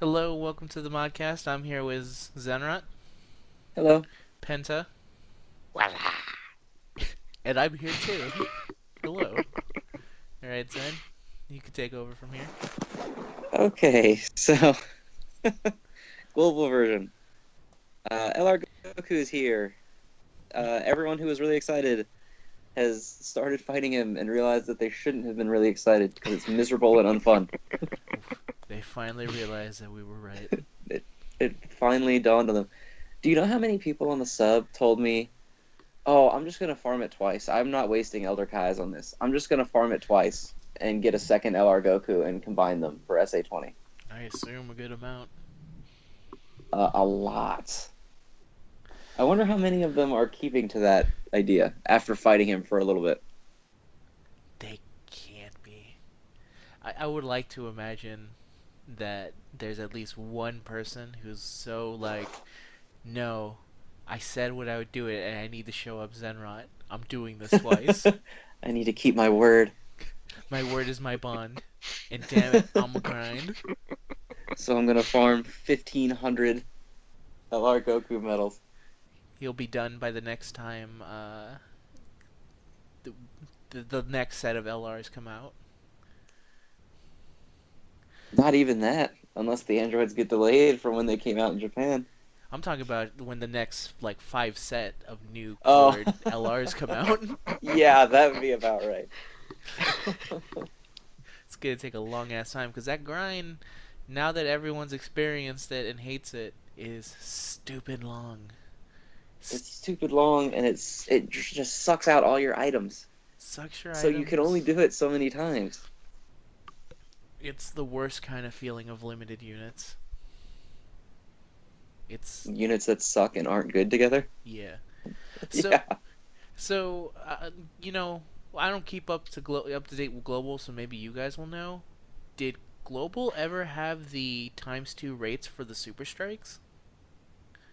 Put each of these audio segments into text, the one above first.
Hello, welcome to the Modcast. I'm here with Zenrot, Hello. Penta, Voila. and I'm here too. Hello. Alright, Zen, you can take over from here. Okay, so global version. LR Goku is here. Everyone who was really excited has started fighting him and realized that they shouldn't have been really excited because it's miserable and unfun. Oof. They finally realized that we were right. It finally dawned on them. Do you know how many people on the sub told me, "Oh, I'm just gonna farm it twice. I'm not wasting Elder Kai's on this. I'm just gonna farm it twice and get a second LR Goku and combine them for SA20." I assume a good amount. A lot. I wonder how many of them are keeping to that idea after fighting him for a little bit. They can't be. I would like to imagine that there's at least one person who's so like, no, I said what I would do it, and I need to show up Zenrot. I'm doing this twice. I need to keep my word, My word is my bond. And damn it, I'm a grind. so I'm gonna farm 1,500 LR Goku medals. He'll be done by the next time the, the next set of LRs come out. Not even that, unless the androids get delayed from when they came out in Japan. I'm talking about when the next like 5 set of new Oh, colored LRs come out. yeah, that would be about right. It's gonna take a long ass time because that grind, now that everyone's experienced it and hates it, is stupid long. It's stupid long, and it just sucks out all your items. Sucks your So you can only items. do it so many times. It's the worst kind of feeling of limited units. It's Units that suck and aren't good together. yeah. So Yeah. So, I don't keep up to date with Global, so maybe you guys will know. Did Global ever have the times two rates for the super strikes?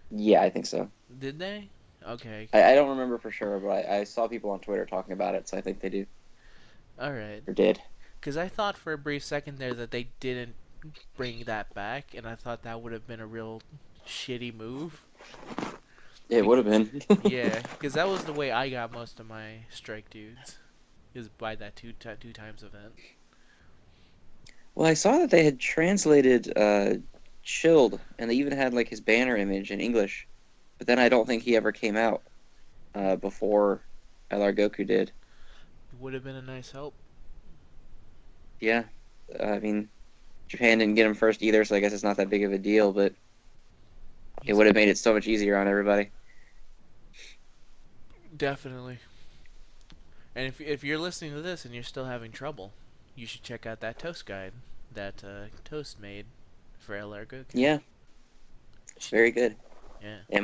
Yeah, I think so. Did they? Okay. I don't remember for sure, but I saw people on Twitter talking about it, so I think they do All right. or did. Because I thought for a brief second there that they didn't bring that back, and I thought that would have been a real shitty move. It Be- would have been. yeah, because that was the way I got most of my strike dudes, is by that two times event. Well, I saw that they had translated Chilled, and they even had like his banner image in English, but then I don't think he ever came out before LR Goku did. It would have been a nice help. Yeah, I mean, Japan didn't get him first either, so I guess it's not that big of a deal, but it He's would have made it so much easier on everybody. definitely. And if you're listening to this and you're still having trouble, you should check out that toast guide that Toast made for LR Goku. Yeah, it's very good. Yeah, It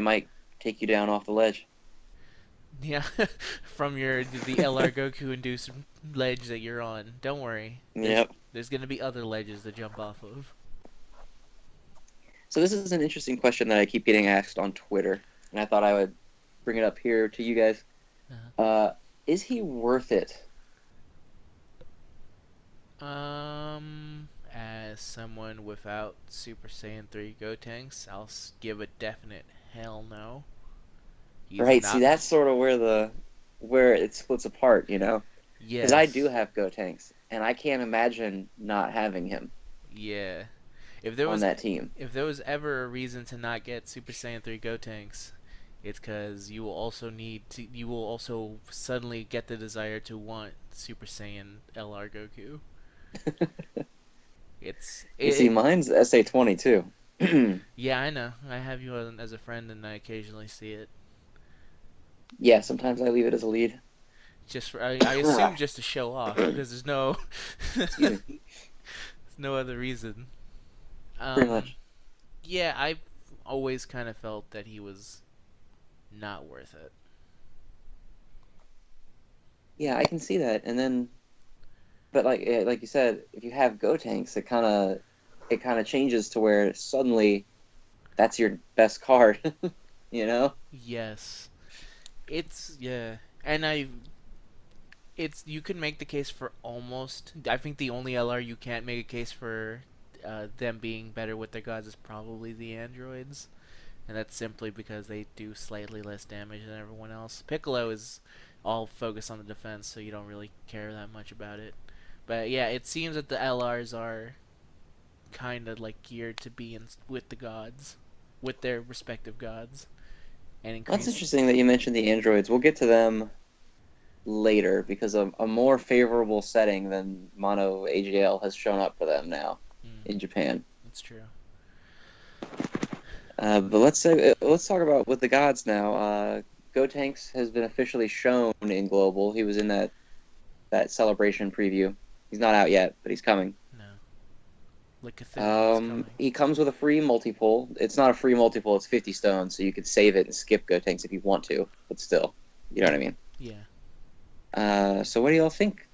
might take you down off the ledge. yeah. From the LR Goku induced ledge that you're on. Don't worry. There's Yep. there's gonna be other ledges to jump off of. So this is an interesting question that I keep getting asked on Twitter, and I thought I would bring it up here to you guys. Uh-huh. Is he worth it? As someone without Super Saiyan 3 Gotenks, I'll give a definite hell no. He's Right. See, not. that's sort of where it splits apart, you know? Because I do Yes. have Gotenks, and I can't imagine not having him Yeah. If there on was that team. if there was ever a reason to not get Super Saiyan 3 Gotenks, it's because you will also suddenly get the desire to want Super Saiyan LR Goku. It's You see, mine's SA20 too. yeah, I know. I have you as a friend, and I occasionally see it. Yeah, sometimes I leave it as a lead. I assume just to show off because there's no Excuse there's me. no other reason. Pretty Um, much. yeah, I've always kind of felt that he was not worth it. Yeah, I can see that. And then, but like you said, if you have Gotenks, it kind of changes to where suddenly that's your best card, you know? Yes, it's yeah, and I it's you can make the case for almost. I think the only LR you can't make a case for them being better with their gods is probably the androids, and that's simply because they do slightly less damage than everyone else. Piccolo is all focused on the defense, so you don't really care that much about it. But yeah, it seems that the LRs are kind of like geared to be in with the gods, with their respective gods, and That's increase. interesting that you mentioned the androids. We'll get to them later because a more favorable setting than mono AGL has shown up for them now in Japan. That's true. But let's talk about with the gods now. Gotenks has been officially shown in Global. He was in that celebration preview. He's not out yet, but he's coming. No, like Cthulhu is coming. He comes with a free multi-pull. It's not a free multi-pull, it's 50 stones, so you could save it and skip Gotenks if you want to, but still, you know what I mean? Yeah. So what do y'all think?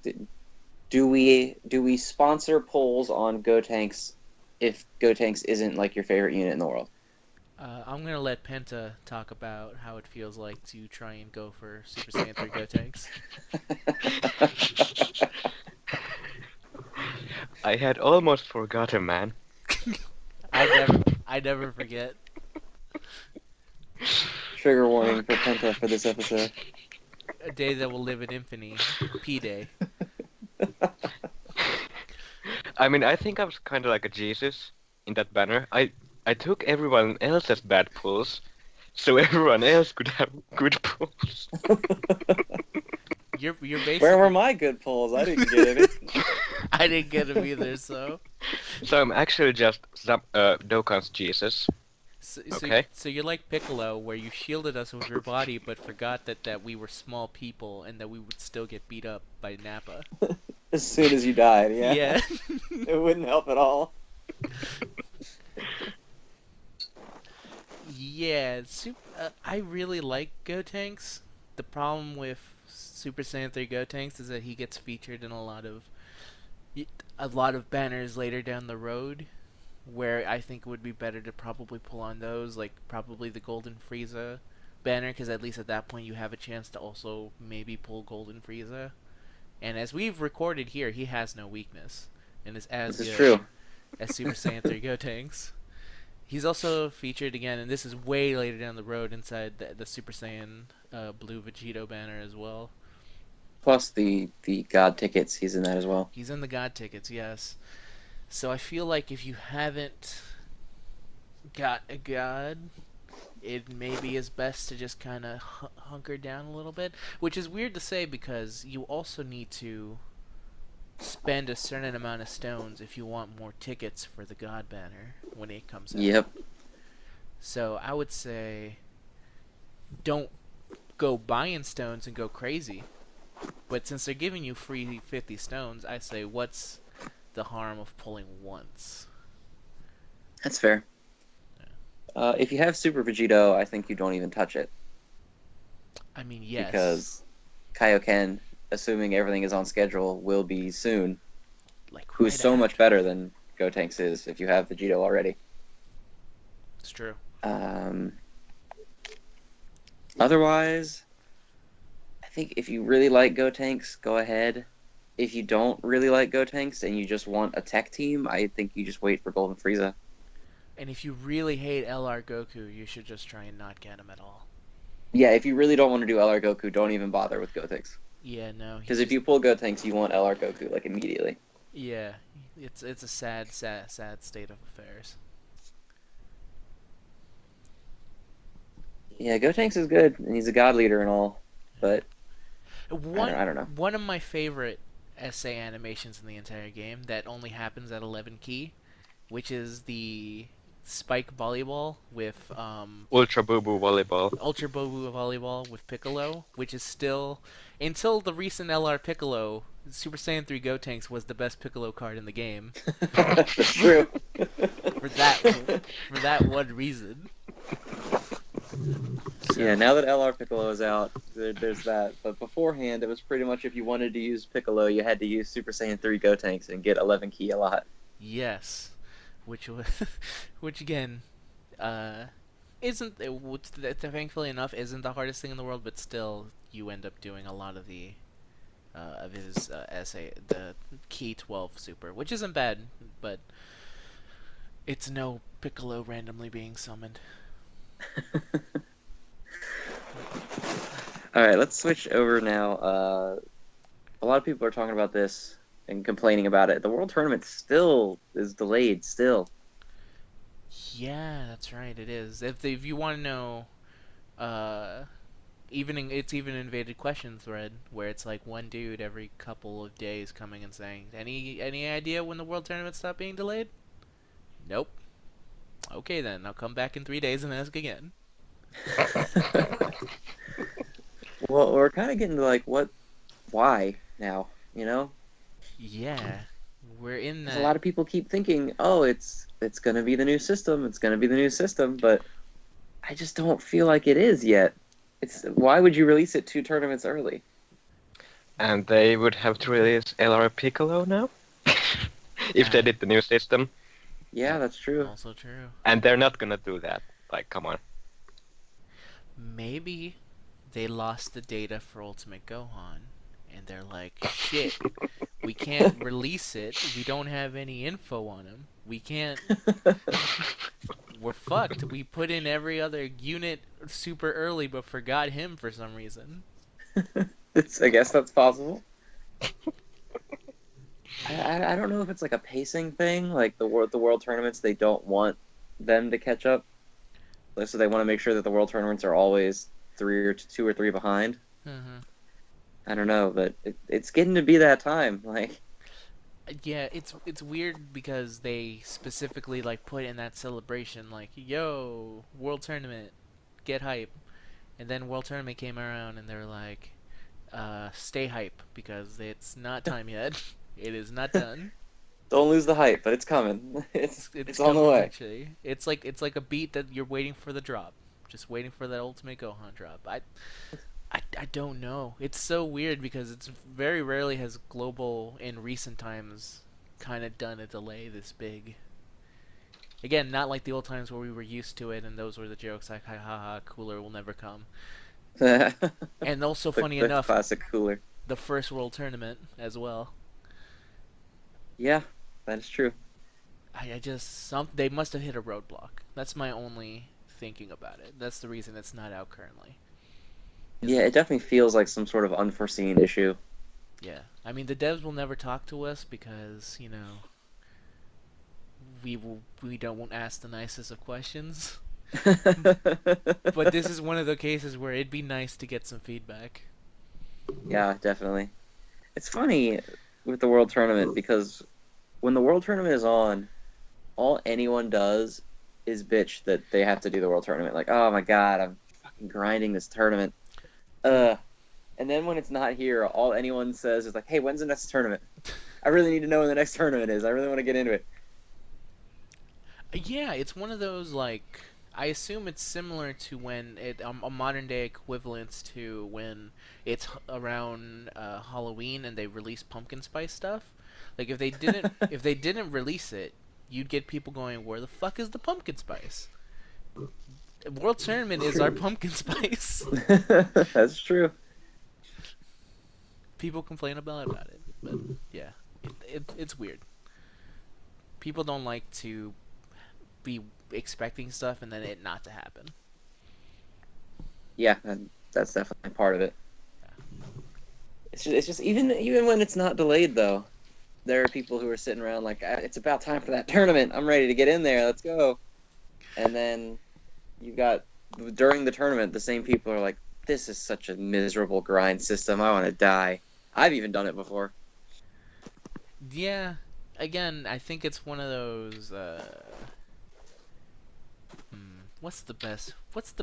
Do we sponsor polls on Gotenks if Gotenks isn't like your favorite unit in the world? I'm gonna let Penta talk about how it feels like to try and go for Super Saiyan 3 Gotenks. I had almost forgotten, man. I never forget. Trigger warning for Penta for this episode. A day that will live in infamy. P Day. I mean, I think I was kind of like a Jesus in that banner. I took everyone else's bad pulls, so everyone else could have good pulls. You're basically. Where were my good pulls? I didn't get any. I didn't get them either. So So I'm actually just Dokkan's Jesus. Okay. So you're like Piccolo, where you shielded us with your body, but forgot that we were small people and that we would still get beat up by Nappa. As soon as you died, yeah. Yeah. It wouldn't help at all. Yeah, I really like Gotenks. The problem with Super Saiyan 3 Gotenks is that he gets featured in a lot of banners later down the road, where I think it would be better to probably pull on those, like probably the Golden Frieza banner, because at least at that point you have a chance to also maybe pull Golden Frieza. And as we've recorded here, he has no weakness, and is as This is good true. as Super Saiyan 3 Gotenks. He's also featured again, and this is way later down the road inside the Super Saiyan Blue Vegito banner as well. Plus the god tickets, he's in that as well. He's in the God tickets, yes. So I feel like if you haven't got a god, it maybe is best to just kind of hunker down a little bit. Which is weird to say because you also need to spend a certain amount of stones if you want more tickets for the god banner when it comes out. Yep. So I would say don't go buying stones and go crazy. But since they're giving you free 50 stones, I say what's the harm of pulling once? That's fair. If you have Super Vegito, I think you don't even touch it. I mean, yes. Because Kaioken, assuming everything is on schedule, will be soon. Like Who's right so much after. better than Gotenks is if you have Vegito already. It's true. Otherwise, I think if you really like Gotenks, go ahead. If you don't really like Gotenks and you just want a tech team, I think you just wait for Golden Frieza. And if you really hate LR Goku, you should just try and not get him at all. Yeah, if you really don't want to do LR Goku, don't even bother with Gotenks. Yeah, no. Because if you pull Gotenks, you want LR Goku, like, immediately. Yeah, it's a sad state of affairs. Yeah, Gotenks is good, and he's a god leader and all, but I don't know. One of my favorite essay animations in the entire game that only happens at 11 key, which is the Spike volleyball with Ultra Boo Boo Volleyball. Ultra Bobu volleyball with Piccolo, which is still until the recent LR Piccolo, Super Saiyan 3 Gotenks was the best Piccolo card in the game. That's true. for that one reason. So, Yeah, now that LR Piccolo is out, there's that. But beforehand, it was pretty much if you wanted to use Piccolo, you had to use Super Saiyan 3 Gotenks and get 11 key a lot. yes, which again, isn't thankfully enough isn't the hardest thing in the world, but still you end up doing a lot of the of his essay, the key 12 super, which isn't bad, but It's no Piccolo randomly being summoned. All right, let's switch over now. A lot of people are talking about this and complaining about it. The World Tournament still is delayed. Still. Yeah, that's right. It is. If you want to know, uh, it's even invaded question thread where it's like one dude every couple of days coming and saying, any idea when the World Tournament stopped being delayed? Nope. Okay then, I'll come back in 3 days and ask again. Well, we're kind of getting to like why now? You know, Yeah, we're in because a that. lot of people keep thinking, oh, it's gonna be the new system. It's gonna be the new system, but I just don't feel like it is yet. It's why would you release it 2 tournaments early? And they would have to release LR Piccolo now? If they That did the new system. Yeah, that that's true. also true. And they're not gonna do that. Like, come on. Maybe they lost the data for Ultimate Gohan, and they're like, shit, we can't release it. We don't have any info on him. We can't. We're fucked. We put in every other unit super early, but forgot him for some reason. I guess that's possible. I don't know if it's like a pacing thing, like the world tournaments. They don't want them to catch up, so they want to make sure that the world tournaments are always 2 or 3 behind. Mm-hmm. I don't know, but it's getting to be that time. Like, Yeah, it's weird because they specifically like put in that celebration like, yo, World Tournament, get hype. And then World Tournament came around and they were like, stay hype because it's not time yet. It is not done. don't lose the hype, but it's coming. It's It's on the coming way. eventually. It's like a beat that you're waiting for the drop. Just waiting for that Ultimate Gohan drop. I don't know. It's so weird because it's very rarely has Global in recent times kind of done a delay this big. Again, not like the old times where we were used to it and those were the jokes like, ha ha ha, cooler will never come. the, And also, funny the enough, classic cooler. the first World Tournament as well. Yeah, that is true. I just they must have hit a roadblock. That's my only thinking about it. That's the reason it's not out currently. Yeah, it definitely feels like some sort of unforeseen issue. Yeah, I mean the devs will never talk to us because we don't won't ask the nicest of questions. But this is one of the cases where it'd be nice to get some feedback. Yeah, definitely. It's funny with the World Tournament because when the World Tournament is on, all anyone does is bitch that they have to do the World Tournament. Like, oh my god, I'm fucking grinding this tournament. And then when it's not here, all anyone says is like, hey, when's the next tournament? I really need to know when the next tournament is. I really want to get into it. Yeah, it's one of those like I assume it's similar to when a modern day equivalence to when it's around Halloween and they release pumpkin spice stuff. Like if they didn't release it, you'd get people going, "Where the fuck is the pumpkin spice?" World Tournament is our pumpkin spice. That's true. People complain about it, but yeah, it's weird. People don't like to be expecting stuff and then it not to happen. Yeah, that's definitely part of it. It's just even when it's not delayed though, there are people who are sitting around like, it's about time for that tournament. I'm ready to get in there. Let's go. And then you got during the tournament, the same people are like, this is such a miserable grind system. I want to die. I've even done it before. Yeah, again, I think it's one of those. What's the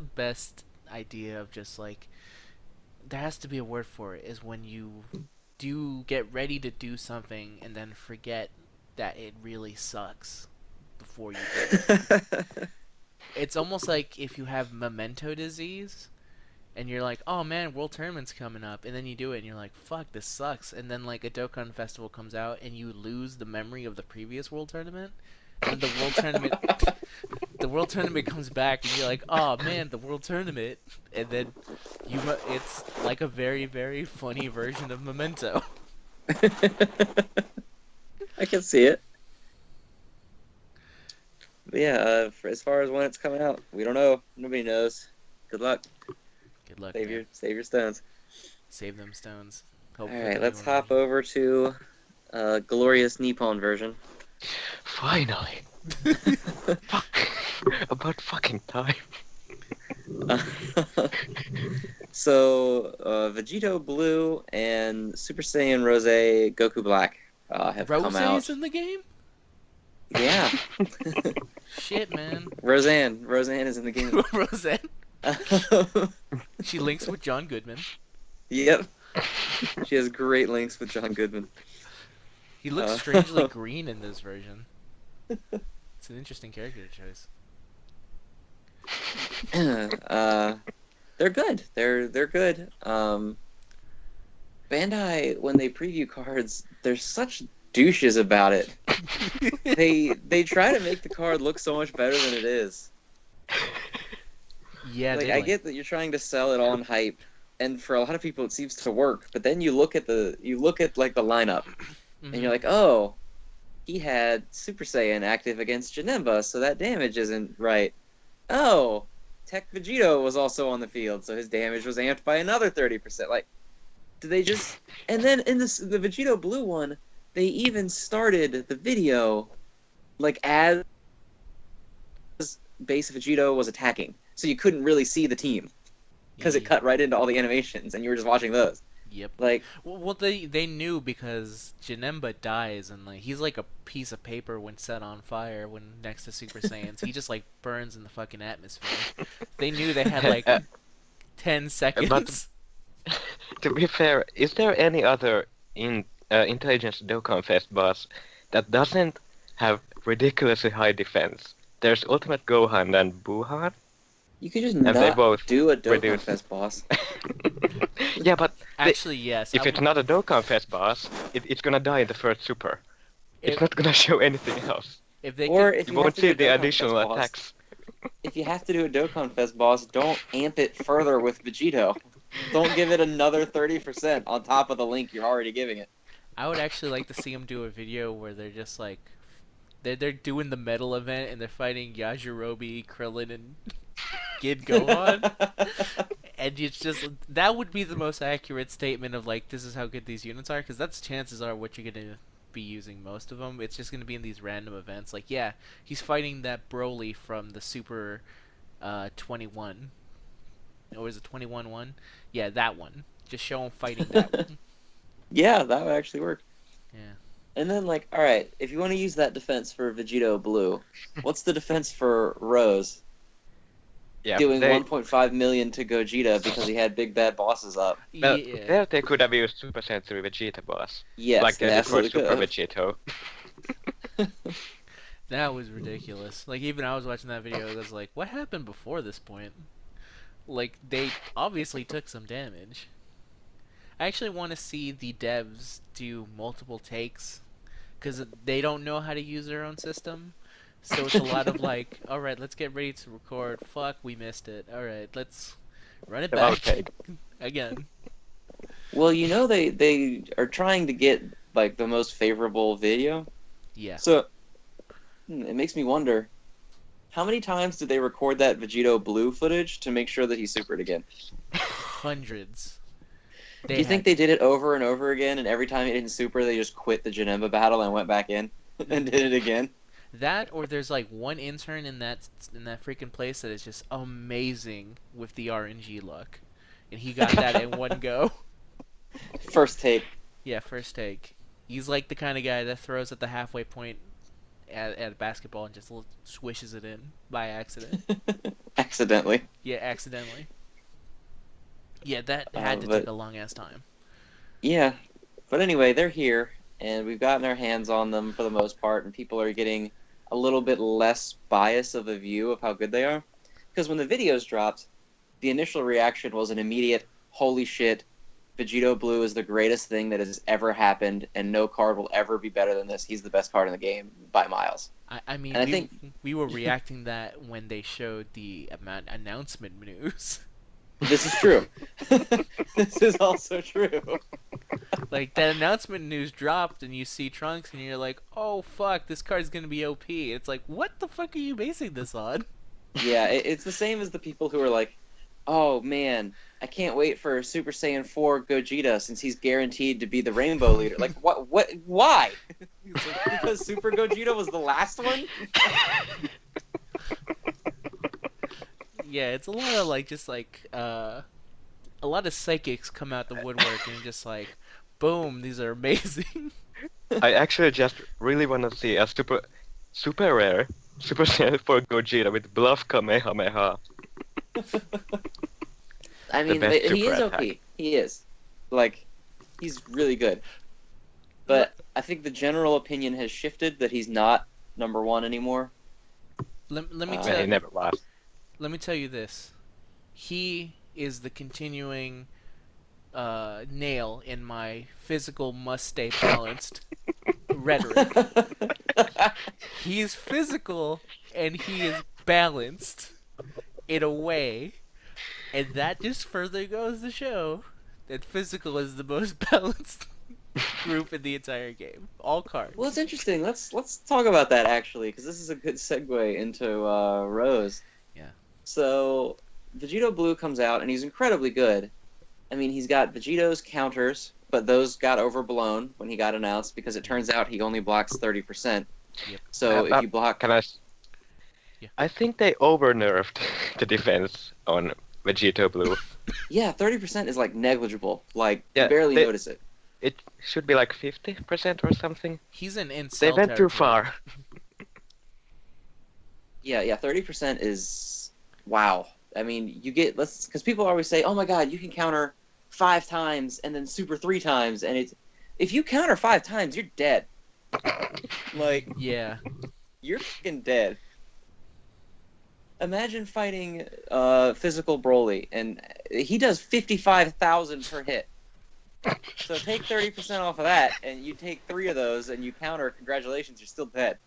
best idea of just like there has to be a word for it is when you do get ready to do something and then forget that it really sucks before you do it. It's almost like if you have memento disease and you're like, oh man, World Tournament's coming up, and then you do it and you're like, fuck, this sucks, and then like a Dokkan Festival comes out and you lose the memory of the previous World Tournament. Then the World Tournament comes back and you're like, oh man, the World Tournament, and then it's like a very very funny version of Memento. I can see it. But yeah, as far as when it's coming out, we don't know. Nobody knows. Good luck. Good luck, Save man. your stones. Save them stones. All Hope for right, the let's newer hop version. over to glorious Nippon version. Finally. Fuck. About fucking time. So, Vegito Blue and Super Saiyan Rosé Goku Black have come Rosé's out. in the game? Yeah, Shit, man. Roseanne is in the game. Rosé. She links with John Goodman. Yep, she has great links with John Goodman. He looks strangely green in this version. It's an interesting character choice. They're good. They're good. Bandai, when they preview cards, they're such douches about it. They try to make the card look so much better than it is. Yeah, Like, they I get that you're trying to sell it on hype, and for a lot of people it seems to work. But then you look at like the lineup, and you're like, oh, he had Super Saiyan active against Janemba, so that damage isn't right. Oh, Tech Vegito was also on the field, so his damage was amped by another 30%. Like, do they just? And then in the Vegito Blue one, they even started the video like as base Vegito was attacking, so you couldn't really see the team because it cut right into all the animations, and you were just watching those. Yep. Like, Well, they knew because Janemba dies and like he's like a piece of paper when set on fire when next to Super Saiyans. He just like burns in the fucking atmosphere. They knew they had like 10 seconds. To be fair, is there any other Intelligence Dokkan Fest boss that doesn't have ridiculously high defense? There's Ultimate Gohan and Buhan. you could just And they not both do a Dokkan reduce. Fest boss. Yeah, but Actually, yes. if it's not a Dokkan Fest boss, it's gonna die in the first super. It's If- not gonna show anything else. if they Or could, if You you have won't to do see a the Dokkan additional Fest boss, attacks. if you have to do a Dokkan Fest boss, don't amp it further with Vegito. Don't give it another 30% on top of the link you're already giving it. I would actually like to see them do a video where they're just like they're doing the metal event and they're fighting Yajirobe, Krillin, and Kid Gohan. And it's just that would be the most accurate statement of like this is how good these units are, because that's chances are what you're gonna be using most of them. It's just gonna be in these random events. Like yeah, he's fighting that Broly from the Super 21, or is it 21 one? Yeah, that one. Just show him fighting that one. Yeah, that would actually work. Yeah. And then, like, all right, if you want to use that defense for Vegito Blue, what's the defense for Rose? Yeah, Doing they, 1.5 million to Gogeta because he had big bad bosses up. well, Yeah. there they could have used Super Sensory Vegeta boss. Yes, Like they they did for absolutely Super could. Vegito. That was ridiculous. Like even I was watching that video, I was like, what happened before this point? Like they obviously took some damage. I actually want to see the devs do multiple takes because they don't know how to use their own system. So it's a lot of like, all right, let's get ready to record. Fuck, we missed it. All right, let's run it back Outtake. again. Well, you know they are trying to get like the most favorable video. Yeah, So it makes me wonder, how many times did they record that Vegito Blue footage to make sure that he supered again? hundreds. Do you think they did it over and over again, and every time he didn't super, they just quit the Janemba battle and went back in and did it again? that, or there's like one intern in that freaking place that is just amazing with the RNG luck, and he got that in one go. First take. Yeah, first take. He's like the kind of guy that throws at the halfway point at a basketball and just swishes it in by accident. Accidentally. Yeah, accidentally. Yeah, that had to but- take a long ass time. Yeah. But anyway, they're here, and we've gotten our hands on them for the most part, and people are getting a little bit less bias of a view of how good they are. Because when the videos dropped, the initial reaction was an immediate, holy shit, Vegito Blue is the greatest thing that has ever happened, and no card will ever be better than this. He's the best card in the game by miles. I mean, And I we, think- we were reacting that when they showed the announcement news. This is true. This is also true. Like, that announcement news dropped, and you see Trunks, and you're like, oh, fuck, this card's gonna be OP. It's like, what the fuck are you basing this on? Yeah, it's the same as the people who are like, "Oh man, I can't wait for Super Saiyan 4 Gogeta since he's guaranteed to be the Rainbow Leader." Like, what? What? Why? It's like, Because Super Gogeta was the last one? yeah, it's a lot of, like, just, like, a lot of psychics come out the woodwork, and just like, boom, these are amazing. I actually just really want to see a super rare Super Saiyan 4 Gogeta with Bluff Kamehameha. I mean, best he super is attack. OP. He is. Like, he's really good. But I think the general opinion has shifted that he's not number one anymore. Let me Well, Well, he tell never was. let me tell you this. He is the continuing nail in my physical must stay balanced rhetoric. He's physical and he is balanced in a way, and that just further goes to show that physical is the most balanced group in the entire game. All cards. Well, it's interesting. Let's talk about that actually, because this is a good segue into Rose. Yeah. So Vegito Blue comes out, and he's incredibly good. I mean, he's got Vegito's counters, but those got overblown when he got announced because it turns out he only blocks 30%. Yep. So if you block, Can I? Yeah. I think they over nerfed the defense on Vegito Blue. yeah, 30% is like negligible. Like Yeah, you barely they- notice it. It should be like 50% or something. He's an incel They went too territory. far. Yeah, 30% is wow. I mean, you get because people always say, "Oh my God, you can counter 5 times and then super 3 times," and it's if you counter 5 times, you're dead. Like Yeah. you're fucking dead. Imagine fighting physical Broly, and he does 55,000 per hit. So take 30% off of that, and you take 3 of those, and you counter. Congratulations, you're still dead.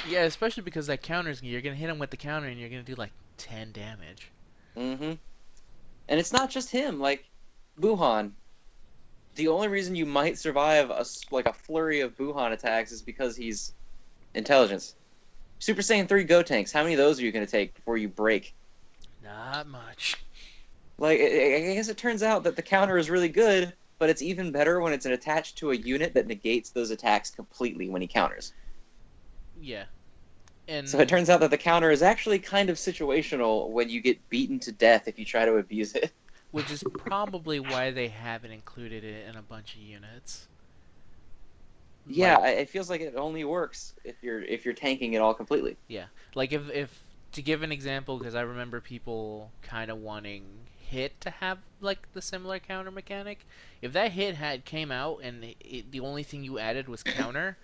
Yeah, especially because that counters, you're gonna hit him with the counter and you're gonna do like 10 damage. Mm-hmm. And it's not just him. Like Buhan, the only reason you might survive a flurry of Buhan attacks is because he's intelligence. Super Saiyan 3 Gotenks, how many of those are you going to take before you break? Not much. Like, I guess it turns out that the counter is really good, but it's even better when it's attached to a unit that negates those attacks completely when he counters. Yeah. And So it turns out that the counter is actually kind of situational when you get beaten to death if you try to abuse it. which is probably why they haven't included it in a bunch of units. Yeah, Like, it feels like it only works if you're tanking it all completely. like if to give an example, because I remember people kind of wanting hit to have like the similar counter mechanic. If that hit had came out and the only thing you added was counter,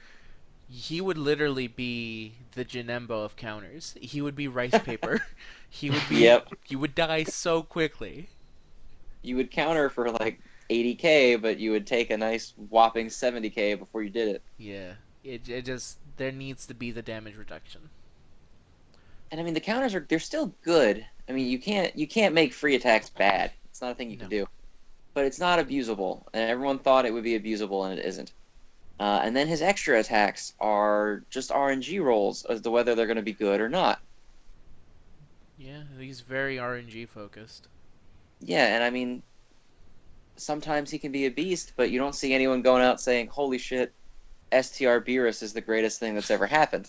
he would literally be the Janembo of counters. He would be rice paper. He would be. Yep. You would die so quickly. You would counter for like 80k, but you would take a nice whopping 70k before you did it. Yeah. It just there needs to be the damage reduction. And I mean, the counters they're still good. I mean, you can't make free attacks bad. It's not a thing you can do. But it's not abusable, and everyone thought it would be abusable, and it isn't. And then his extra attacks are just RNG rolls as to whether they're going to be good or not. Yeah, he's very RNG focused. Yeah, and I mean, sometimes he can be a beast, but you don't see anyone going out saying, "Holy shit, STR Beerus is the greatest thing that's ever happened."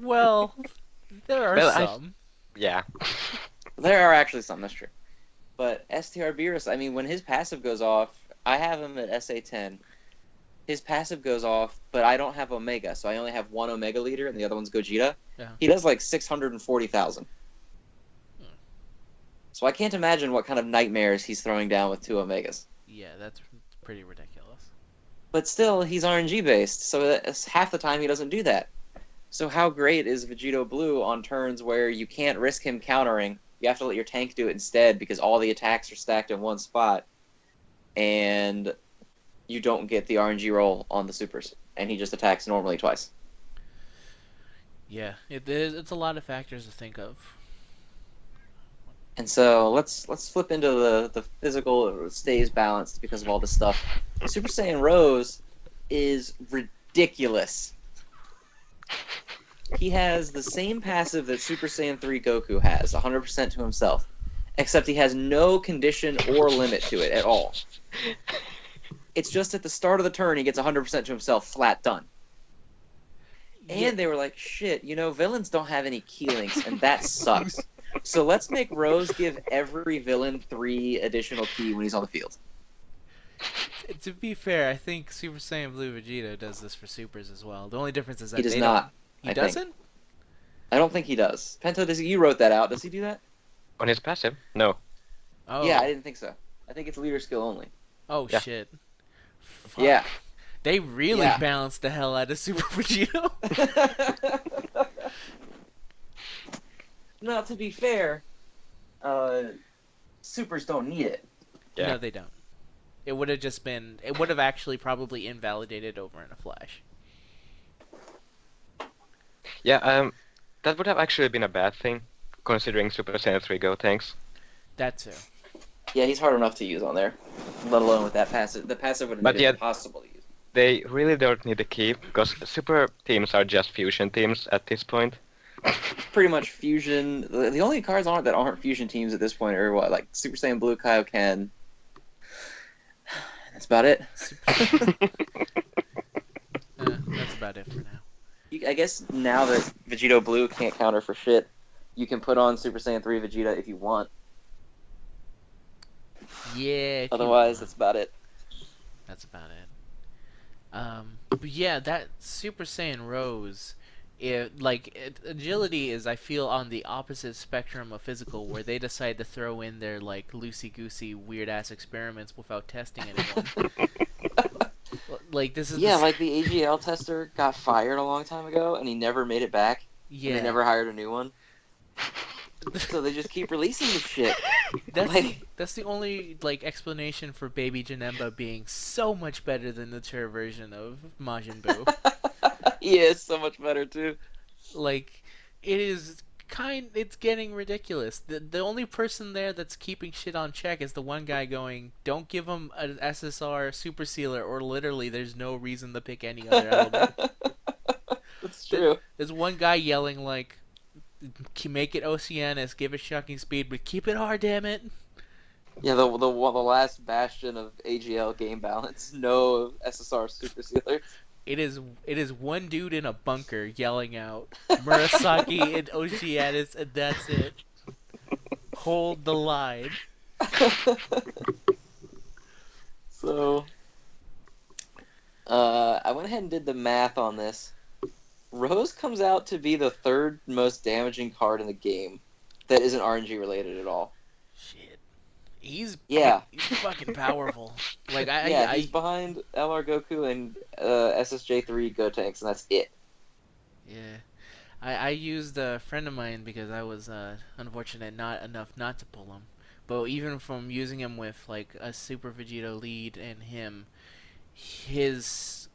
Well, there are Well, some. Yeah. There are actually some, that's true. But STR Beerus, I mean, when his passive goes off, I have him at SA10. His passive goes off, but I don't have Omega, so I only have one Omega leader, and the other one's Gogeta. Yeah. He does like 640,000. Hmm. So I can't imagine what kind of nightmares he's throwing down with 2 Omegas. Yeah, that's pretty ridiculous. But still, he's RNG based, so that's half the time he doesn't do that. So how great is Vegito Blue on turns where you can't risk him countering? You have to let your tank do it instead because all the attacks are stacked in one spot, and you don't get the RNG roll on the supers, and he just attacks normally twice. Yeah, it's a lot of factors to think of. And so let's flip into the physical. It stays balanced because of all this stuff. Super Saiyan Rose is ridiculous. He has the same passive that Super Saiyan 3 Goku has, 100% to himself, except he has no condition or limit to it at all. It's just at the start of the turn he gets 100% to himself, flat done. And they were like, shit, villains don't have any key links, and that sucks. So let's make Rose give every villain 3 additional key when he's on the field. To be fair, I think Super Saiyan Blue Vegeta does this for supers as well. The only difference is that He does they not. He doesn't? I don't think he does. Pento, you wrote that out. Does he do that? On his passive? No. Oh. Yeah, I didn't think so. I think it's leader skill only. Oh, Yeah. shit. Fuck. Yeah. They really balanced the hell out of Super Vegito. Now, to be fair, supers don't need it. Yeah. No, they don't. It would have actually probably invalidated over in a flash. Yeah, that would have actually been a bad thing, considering Super Saiyan 3 Gotenks. That too. Yeah, he's hard enough to use on there, let alone with that passive. The passive would have made it impossible to use. They really don't need a key, because super teams are just fusion teams at this point. Pretty much fusion. The only cards that aren't fusion teams at this point are what, like Super Saiyan Blue Kaioken. That's about it. That's about it for now. I guess now that Vegito Blue can't counter for shit, you can put on Super Saiyan 3 Vegeta if you want. Yeah. Otherwise, that's about it. That's about it. But yeah, that Super Saiyan Rose, agility is, I feel, on the opposite spectrum of physical, where they decide to throw in their like loosey-goosey, weird-ass experiments without testing anyone. This is like the AGL tester got fired a long time ago, and he never made it back. Yeah. And they never hired a new one. So they just keep releasing this shit. That's the only explanation for Baby Janemba being so much better than the mature version of Majin Buu. He is so much better too. It's getting ridiculous. The only person there that's keeping shit on check is the one guy going, don't give him an SSR Super Sealer, or literally there's no reason to pick any other element. That's true. There's one guy yelling make it Oceanus, give it shocking speed, but keep it hard, damn it. Yeah, the last bastion of AGL game balance. No SSR Super Sealer. It is one dude in a bunker yelling out Murasaki and Oceanus, and that's it. Hold the line. So, I went ahead and did the math on this. Rose comes out to be the 3rd most damaging card in the game that isn't RNG related at all. Shit. He's fucking powerful. He's behind LR Goku and SSJ3 Gotenks, and that's it. Yeah. I used a friend of mine because I was unfortunate not enough not to pull him. But even from using him with a Super Vegito lead and him, his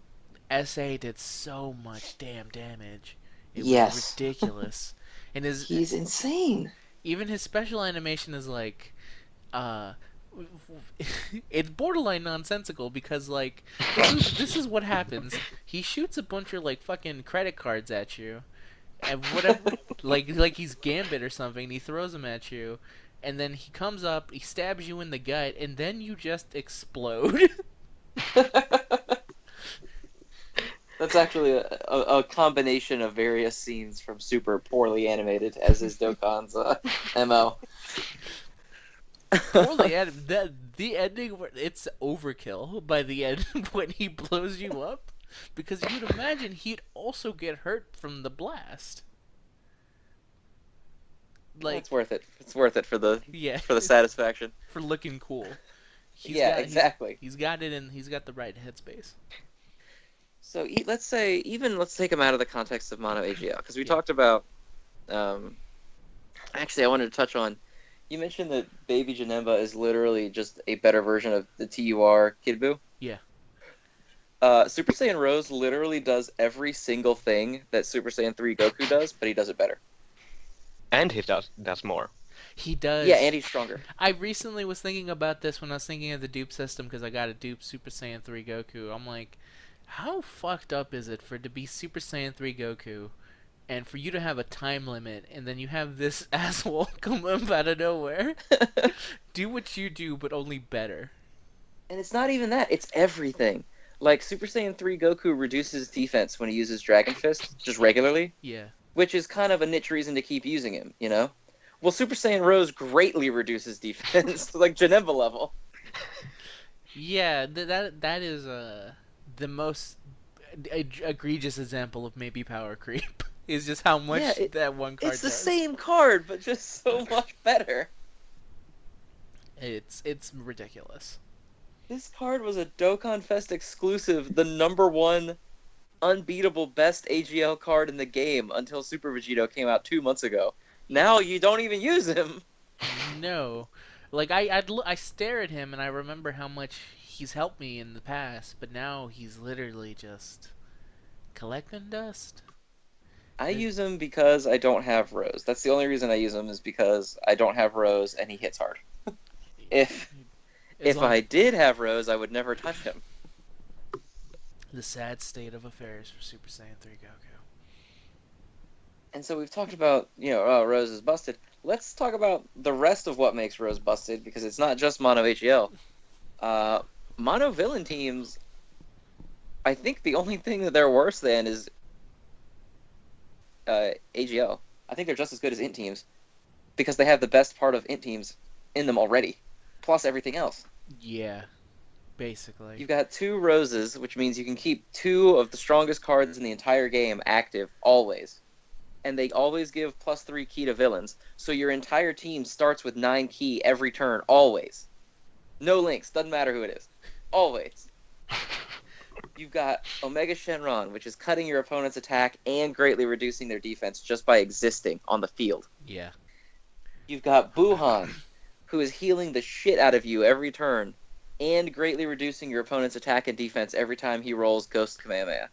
SA did so much damn damage. It was ridiculous. And he's insane. Even his special animation is it's borderline nonsensical because this is what happens. He shoots a bunch of fucking credit cards at you, and whatever, like he's Gambit or something. He throws them at you, and then he comes up, he stabs you in the gut, and then you just explode. That's actually a combination of various scenes from Super poorly animated, as is Dokkan's MO. Poorly animated. The ending, it's overkill by the end when he blows you up, because you'd imagine he'd also get hurt from the blast. It's worth it. It's worth it for the satisfaction. For looking cool. Exactly. He's got it, and he's got the right headspace. So let's take him out of the context of Mono AGL, because we talked about. Actually, I wanted to touch on. You mentioned that Baby Janemba is literally just a better version of the TUR Kid Buu. Yeah. Super Saiyan Rose literally does every single thing that Super Saiyan 3 Goku does, but he does it better. And he does more. He Yeah, does. and he's stronger. I recently was thinking about this when I was thinking of the dupe system because I got a dupe Super Saiyan 3 Goku. I'm like, how fucked up is it for it to be Super Saiyan 3 Goku and for you to have a time limit and then you have this asshole come up out of nowhere? Do what you do, but only better. And it's not even that, it's everything. Like, Super Saiyan 3 Goku reduces defense when he uses Dragon Fist, just regularly, Yeah. which is kind of a niche reason to keep using him, you know? Well, Super Saiyan Rose greatly reduces defense, like Janemba level. Yeah, that is the most egregious example of maybe power creep. Is just how much Yeah, that one card it's the does. same card, but just so much better. It's ridiculous. This card was a Dokkan Fest exclusive, the #1 unbeatable best AGL card in the game until Super Vegito came out 2 months ago. Now you don't even use him. No, like I stare at him and I remember how much he's helped me in the past, but now he's literally just collecting dust. I use him because I don't have Rose. That's the only reason I use him is because I don't have Rose and he hits hard. If As long- I did have Rose, I would never touch him. the sad state of affairs for Super Saiyan 3 Goku. And so we've talked about, oh, Rose is busted. Let's talk about the rest of what makes Rose busted, because it's not just Mono HEL. Mono villain teams, I think the only thing that they're worse than is AGL. I think they're just as good as int teams, because they have the best part of int teams in them already, plus everything else. Yeah, basically. You've got 2 Roses, which means you can keep 2 of the strongest cards in the entire game active, always. And they always give +3 key to villains, so your entire team starts with 9 key every turn, always. No links, doesn't matter who it is. Always. You've got Omega Shenron, which is cutting your opponent's attack and greatly reducing their defense just by existing on the field. Yeah. You've got Buhan, who is healing the shit out of you every turn and greatly reducing your opponent's attack and defense every time he rolls Ghost Kamehameha.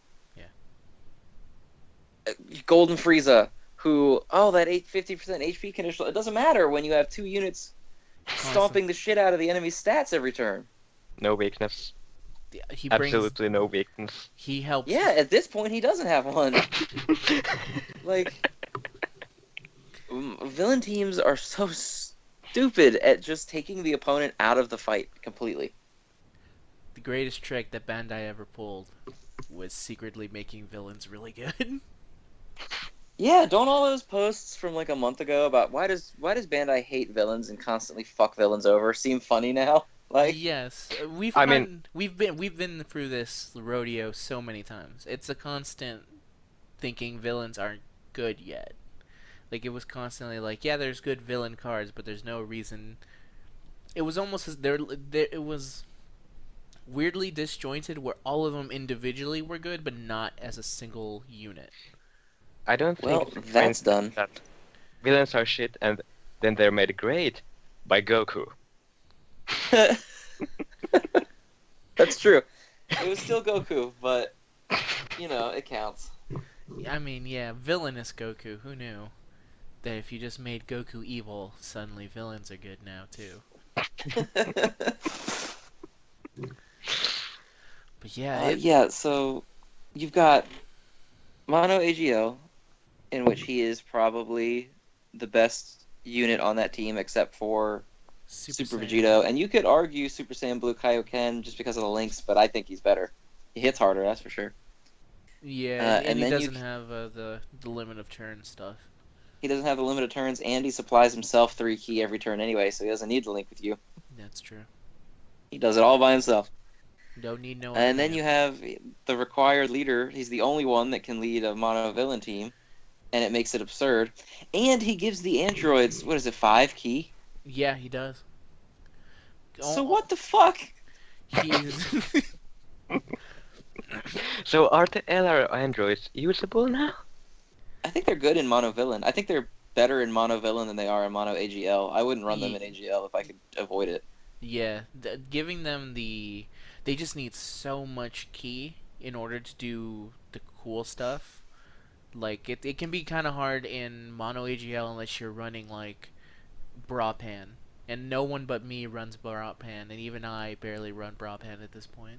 Golden Frieza, who, that 50% HP conditional, it doesn't matter when you have 2 units stomping the shit out of the enemy's stats every turn. No weakness. Yeah, he brings. Absolutely no weakness. He helps. Yeah, at this point he doesn't have one. Like, villain teams are so stupid at just taking the opponent out of the fight completely. The greatest trick that Bandai ever pulled was secretly making villains really good. Yeah, don't all those posts from like a month ago about why does Bandai hate villains and constantly fuck villains over seem funny now? Like, yes, we've been through this rodeo so many times. It's a constant thinking villains aren't good yet. Like it was constantly like, yeah, there's good villain cards, but there's no reason. It was almost as there. It was weirdly disjointed where all of them individually were good, but not as a single unit. I don't think well, that's done. that villains are shit and then they're made great by Goku. That's true. It was still Goku, but it counts. I mean, yeah, villainous Goku. Who knew that if you just made Goku evil, suddenly villains are good now too. But yeah, so you've got Mono AGL, in which he is probably the best unit on that team except for Super Saiyan. Vegito, and you could argue Super Saiyan Blue Kaioken just because of the links, but I think he's better. He hits harder, that's for sure. Yeah, and he then doesn't have the limit of turn stuff. He doesn't have the limit of turns, and he supplies himself 3 key every turn anyway, so he doesn't need to link with you. That's true. He does it all by himself. Don't need no. And then you have the required leader. He's the only one that can lead a mono villain team, and it makes it absurd. And he gives the androids, 5 key? Yeah, he does. So what the fuck? He's So are the LR androids usable now? I think they're good in mono villain. I think they're better in mono villain than they are in mono AGL. I wouldn't run them in AGL if I could avoid it. Yeah, giving them they just need so much key in order to do the cool stuff. Like it can be kind of hard in mono AGL unless you're running like Brapan. And no one but me runs Brapan, and even I barely run Brapan at this point.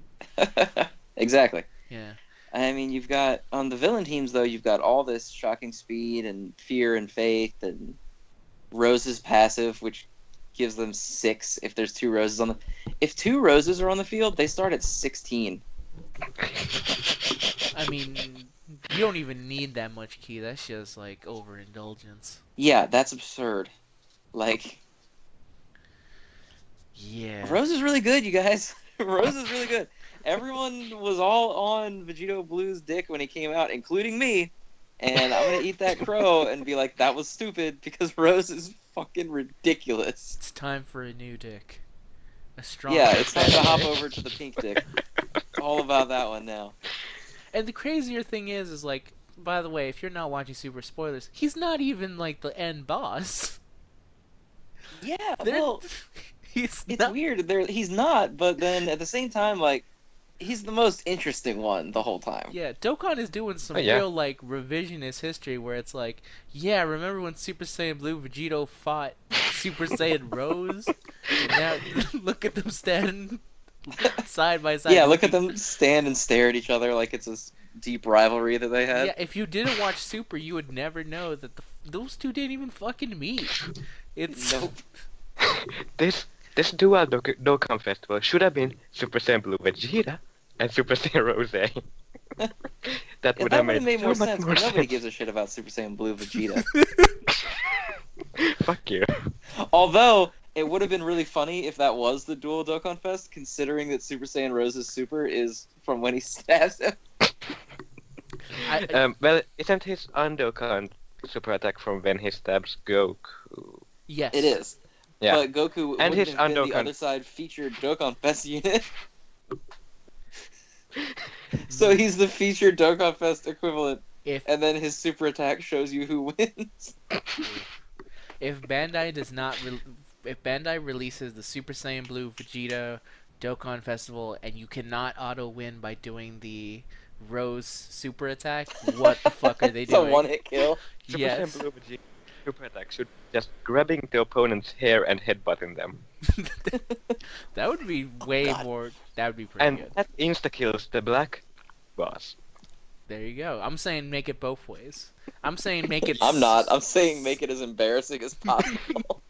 Exactly. Yeah. I mean, you've got on the villain teams though, you've got all this shocking speed and fear and faith, and Rose's passive, which gives them 6 if there's 2 roses on the. If 2 roses are on the field, they start at 16. I mean, you don't even need that much ki. That's just like overindulgence. Yeah, that's absurd. Like, Yeah. Rose is really good, you guys. Rose is really good. Everyone was all on Vegito Blue's dick when he came out, including me. And I'm gonna eat that crow and be like, that was stupid because Rose is fucking ridiculous. It's time for a new dick. A strong. Yeah, it's time to hop over to the pink dick. All about that one now. And the crazier thing is like, by the way, if you're not watching Super Spoilers, he's not even like the end boss. Yeah, They're- well, He's it's not. weird. He's not, but then at the same time, like, he's the most interesting one the whole time. Yeah, Dokkan is doing some Oh, yeah. real like revisionist history where it's like, yeah, remember when Super Saiyan Blue Vegito fought Super Saiyan Rose? And now look at them standing side by side. Yeah, look at them stand and stare at each other like it's this deep rivalry that they had. Yeah, if you didn't watch Super, you would never know that those two didn't even fucking meet. It's Nope. This dual Dokkan Festival should have been Super Saiyan Blue Vegeta and Super Saiyan Rosé. That Yeah, would that have would have made so more much sense, more but nobody sense. gives a shit about Super Saiyan Blue Vegeta. Fuck you. Although, it would have been really funny if that was the dual Dokkan Fest, considering that Super Saiyan Rose's super is from when he stabs him. Well, isn't his Undokan super attack from when he stabs Goku? yes, It is. Yeah. But Goku And wouldn't his have been the Undokan. other side featured Dokkan Fest unit. So he's the featured Dokkan Fest equivalent, If and then his super attack shows you who wins. if Bandai does not if Bandai releases the Super Saiyan Blue Vegeta Dokkan Festival and you cannot auto win by doing the Rose super attack, what the fuck are they It's a doing? one-hit kill. Super Yes. Saiyan Blue Vegeta super attack should just grabbing the opponent's hair and headbutting them. That would be way God. more. That would be pretty And good. that insta-kills the black boss. There you go. I'm saying make it both ways. I'm saying make it. I'm not. I'm saying make it as embarrassing as possible.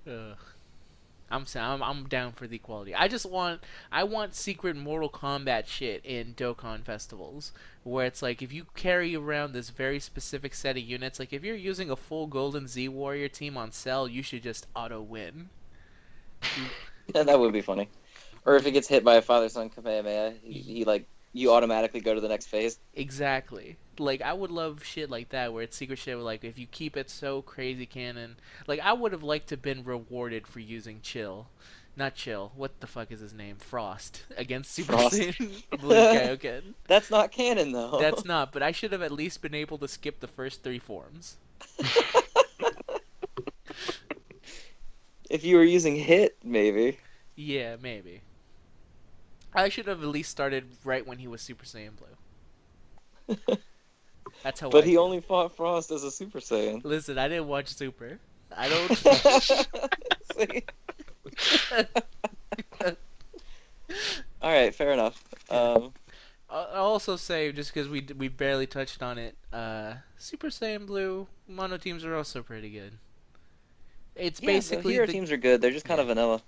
Ugh. I'm down for the equality. I want secret Mortal Kombat shit in Dokkan festivals where it's like if you carry around this very specific set of units, like if you're using a full Golden Z Warrior team on Cell, you should just auto win. Yeah, that would be funny. Or if it gets hit by a father-son Kamehameha, he like you automatically go to the next phase. Exactly. Like I would love shit like that where it's secret shit where, like if you keep it so crazy canon. Like I would have liked to have been rewarded for using Not Chill. What the fuck is his name? Frost against Super Frost. Saiyan Blue Kaioken. That's not canon though. That's not, but I should have at least been able to skip the first 3 forms. If you were using hit, maybe. Yeah, maybe. I should have at least started right when he was Super Saiyan Blue. That's how But I he feel. only fought Frost as a Super Saiyan. Listen, I didn't watch Super. I don't. See? All right, fair enough. I'll also say, just because we barely touched on it, Super Saiyan Blue mono teams are also pretty good. It's Yeah, basically the hero the, teams are good. They're just kind of vanilla.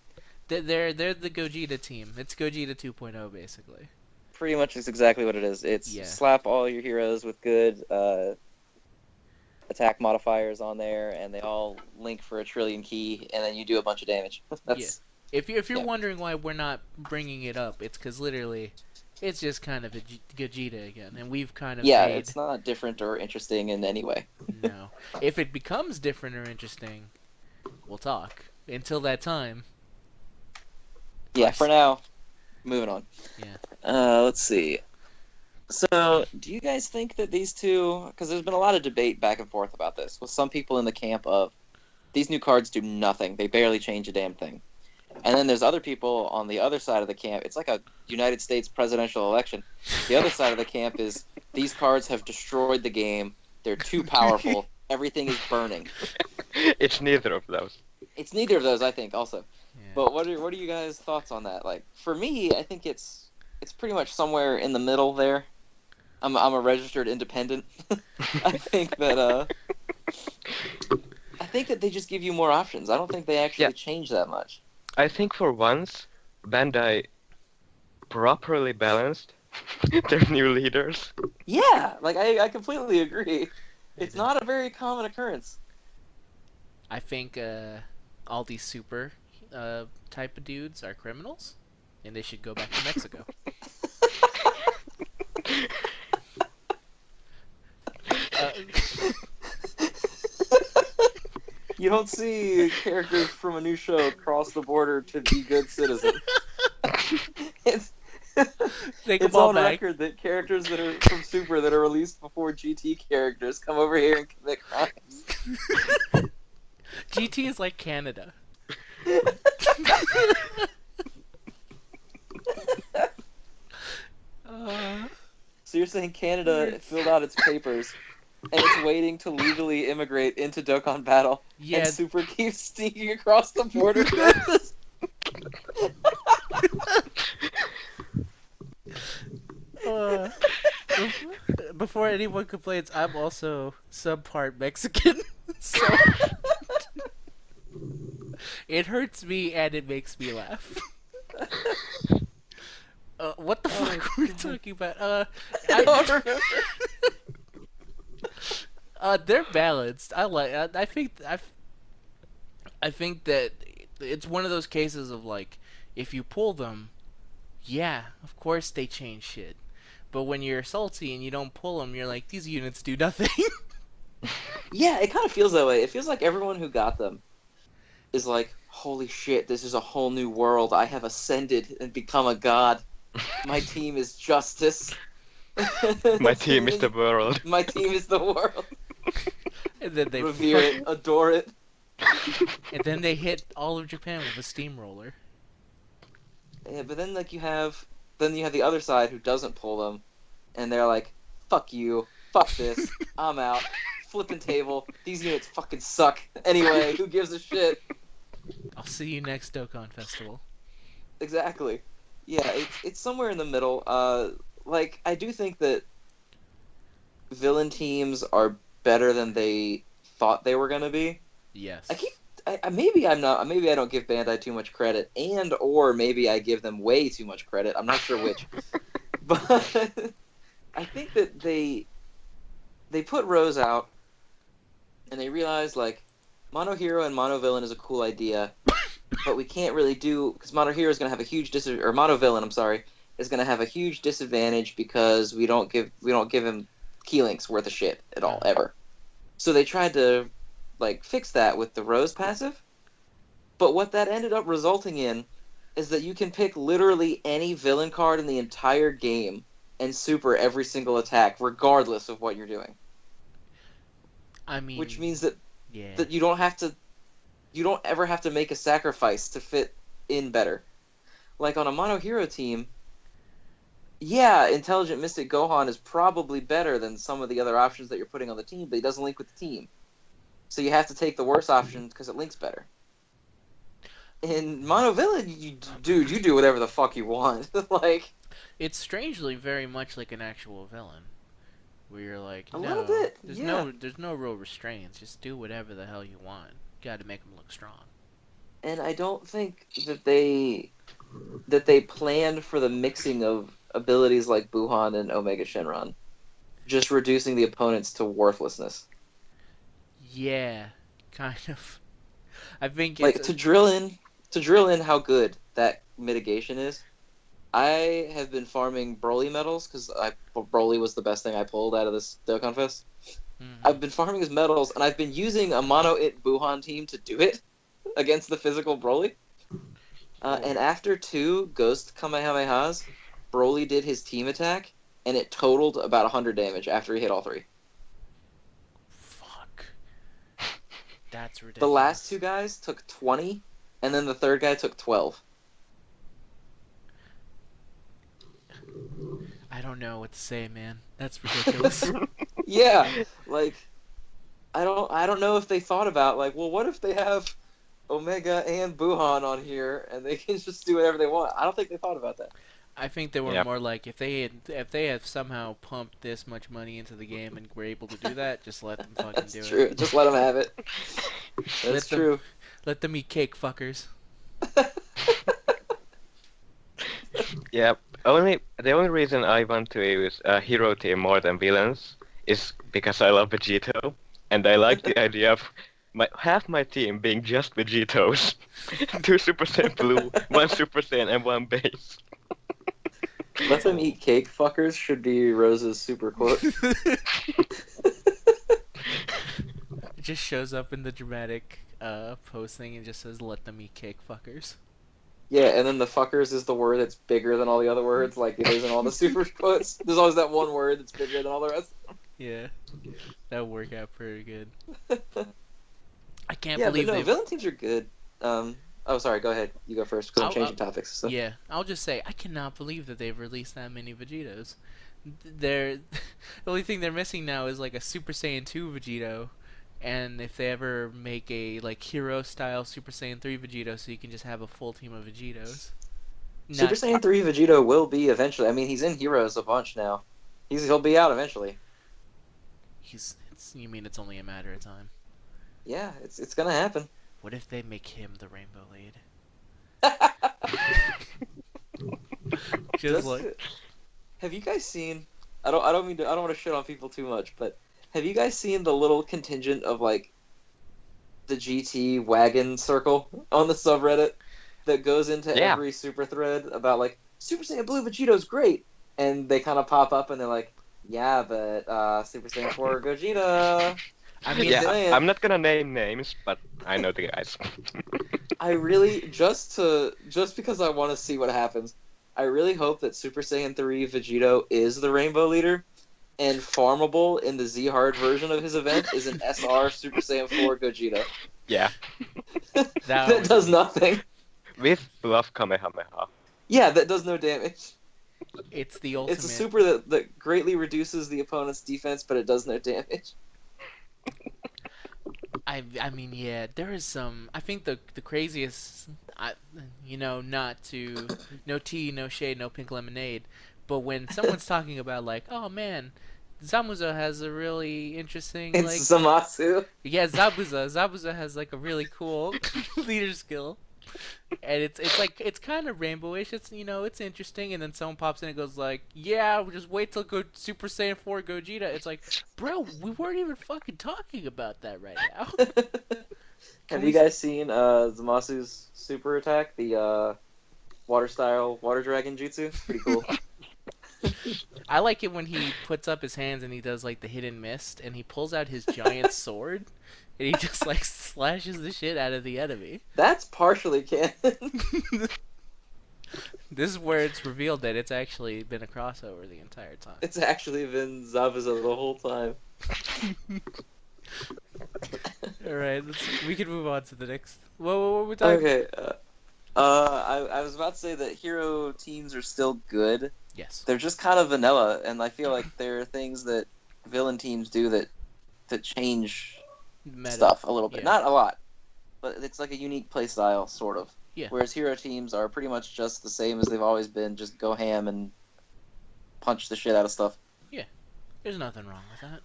they're the Gogeta team. It's Gogeta 2.0 basically. Pretty much is exactly what it is. It's Yeah. slap all your heroes with good attack modifiers on there, and they all link for a trillion key, and then you do a bunch of damage. That's If you're Yeah. wondering why we're not bringing it up, it's because literally, it's just kind of a Gogeta again, and we've kind of yeah, made it's not different or interesting in any way. no. If it becomes different or interesting, we'll talk. Until that time, Yeah, for now, moving on. Yeah. Let's see. So, do you guys think that these two? Because there's been a lot of debate back and forth about this, with some people in the camp of these new cards do nothing; they barely change a damn thing. And then there's other people on the other side of the camp. It's like a United States presidential election. The other side of the camp is these cards have destroyed the game. They're too powerful. everything is burning. It's neither of those. It's neither of those, I think, also. Yeah. But what are you guys' thoughts on that? Like, for me, I think it's pretty much somewhere in the middle there. I'm a registered independent. I think that they just give you more options. I don't think they actually Yeah. change that much. I think for once, Bandai properly balanced their new leaders. Yeah, like I completely agree. It's Mhm. not a very common occurrence. I think all these super type of dudes are criminals, and they should go back to Mexico. Uh, You don't see characters from a new show cross the border to be good citizens. It's Take them it's all on back. record that characters that are from Super that are released before GT characters come over here and commit crimes. GT is like Canada. So you're saying Canada filled out its papers and it's waiting to legally immigrate into Dokkan Battle, Yeah. and Super keeps sneaking across the border? Uh, before anyone complains, I'm also subpart Mexican, so it hurts me and it makes me laugh. What the fuck were we talking about? I don't remember. They're balanced. I think I think that it's one of those cases of like, if you pull them, yeah, of course they change shit. But when you're salty and you don't pull them, you're like, these units do nothing. Yeah, it kind of feels that way. It feels like everyone who got them is like, holy shit, this is a whole new world. I have ascended and become a god. My team is justice. My team is the world. My team is the world. And then they Revere it, adore it. and then they hit all of Japan with a steamroller. Yeah, but then you have the other side who doesn't pull them, and they're like, fuck you, fuck this, I'm out, flipping table, these units fucking suck. Anyway, who gives a shit? I'll see you next Dokkan Festival. Exactly. Yeah, it's somewhere in the middle. Like, I do think that villain teams are better than they thought they were gonna be. Yes. Maybe I'm not. Maybe I don't give Bandai too much credit, or maybe I give them way too much credit. I'm not sure which. But I think that they put Rose out, and they realized like Mono Hero and Mono Villain is a cool idea, but we can't really do because Mono Hero is going to have a huge or Mono Villain, I'm sorry, is going to have a huge disadvantage because we don't give him key links worth of shit at all ever. So they tried to like fix that with the Rose passive, but what that ended up resulting in is that you can pick literally any villain card in the entire game and super every single attack regardless of what you're doing. I mean, Which means that yeah. you don't ever have to make a sacrifice to fit in better. Like on a Mono Hero team, yeah, Intelligent Mystic Gohan is probably better than some of the other options that you're putting on the team, but he doesn't link with the team. So you have to take the worst option because it links better. In Mono Villain, you do whatever the fuck you want. Like, It's strangely very much like an actual villain, where you're like, A no, little bit, there's yeah. no real restraints. Just do whatever the hell you want. You got to make them look strong. and I don't think that they planned for the mixing of abilities like Buhan and Omega Shenron, just reducing the opponents to worthlessness. Yeah, kind of. I think Like it's to drill in how good that mitigation is. I have been farming Broly medals because Broly was the best thing I pulled out of this Dokkan Fest. I've been farming his medals, and I've been using a mono-it Buhan team to do it against the physical Broly. And after 2 Ghost Kamehamehas, Broly did his team attack, and it totaled about 100 damage after he hit all 3. Fuck. That's ridiculous. The last 2 guys took 20, and then the third guy took 12. I don't know what to say, man. That's ridiculous. Yeah, like I don't know if they thought about like, well, what if they have Omega and Buhan on here and they can just do whatever they want? I don't think they thought about that. I think they were Yeah. more like if they had somehow pumped this much money into the game and were able to do that, just let them fucking That's do true. it. Just let them have it. That's Let them- true. Let them eat cake, fuckers. Yeah. The only reason I want to use a hero team more than villains is because I love Vegito, and I like the idea of half my team being just Vegetos, 2 Super Saiyan Blue, 1 Super Saiyan, and 1 base. Let them eat cake, fuckers should be Rose's super quote. It just shows up in the dramatic posting and just says, "Let them eat cake, fuckers." Yeah, and then the fuckers is the word that's bigger than all the other words, like it is in all the super quotes. There's always that one word that's bigger than all the rest. Yeah, that would work out pretty good. I can't Yeah, believe but no, they. villain teams are good. Oh, sorry, go ahead. You go first, because I'm changing topics. So. Yeah, I'll just say I cannot believe that they've released that many Vegetos. They're the only thing they're missing now is like a Super Saiyan 2 Vegito, and if they ever make a like hero style Super Saiyan 3 Vegito, so you can just have a full team of Vegetos. Super Saiyan 3 Vegito will be eventually. I mean, he's in Heroes a bunch now. He'll be out eventually. You mean it's only a matter of time? Yeah, it's gonna happen. What if they make him the Rainbow Lead? Just like Have you guys seen? I don't want to shit on people too much, but have you guys seen the little contingent of like the GT wagon circle on the subreddit that goes into every super thread about like Super Saiyan Blue Vegito's great, and they kind of pop up and they're like, yeah, but Super Saiyan 4 Gogeta. I mean, Yeah, I'm not gonna name names, but I know the guys. I really just because I want to see what happens. I really hope that Super Saiyan 3 Vegito is the Rainbow Leader, and farmable in the Z-Hard version of his event is an SR Super Saiyan 4 Gogeta. Yeah. That does nothing. With Bluff Kamehameha. Yeah, that does no damage. It's the ultimate. It's a super that greatly reduces the opponent's defense, but it does no damage. I mean, yeah, there is some. I think the craziest, not to no tea, no shade, no pink lemonade, but when someone's talking about like, oh man, Zabuza has a really interesting It's like, Zamasu. yeah, Zabuza has like a really cool leader skill, and it's like it's kind of rainbowish. It's it's interesting, and then someone pops in and goes like, yeah, just wait till Super Saiyan 4 Gogeta. It's like, bro, we weren't even fucking talking about that right now. Have you guys seen Zamasu's super attack, the water style water dragon jutsu? Pretty cool. I like it when he puts up his hands and he does like the hidden mist, and he pulls out his giant sword, and he just like slashes the shit out of the enemy. That's partially canon. This is where it's revealed that it's actually been a crossover the entire time. It's actually been Zabuza the whole time. Alright, we can move on to the next. What were we talking Okay. I was about to say that hero teams are still good. Yes. They're just kind of vanilla, and I feel like there are things that villain teams do that change Meta. stuff a little bit. Yeah. Not a lot, but it's like a unique play style, sort of. Yeah. Whereas hero teams are pretty much just the same as they've always been, just go ham and punch the shit out of stuff. There's nothing wrong with that.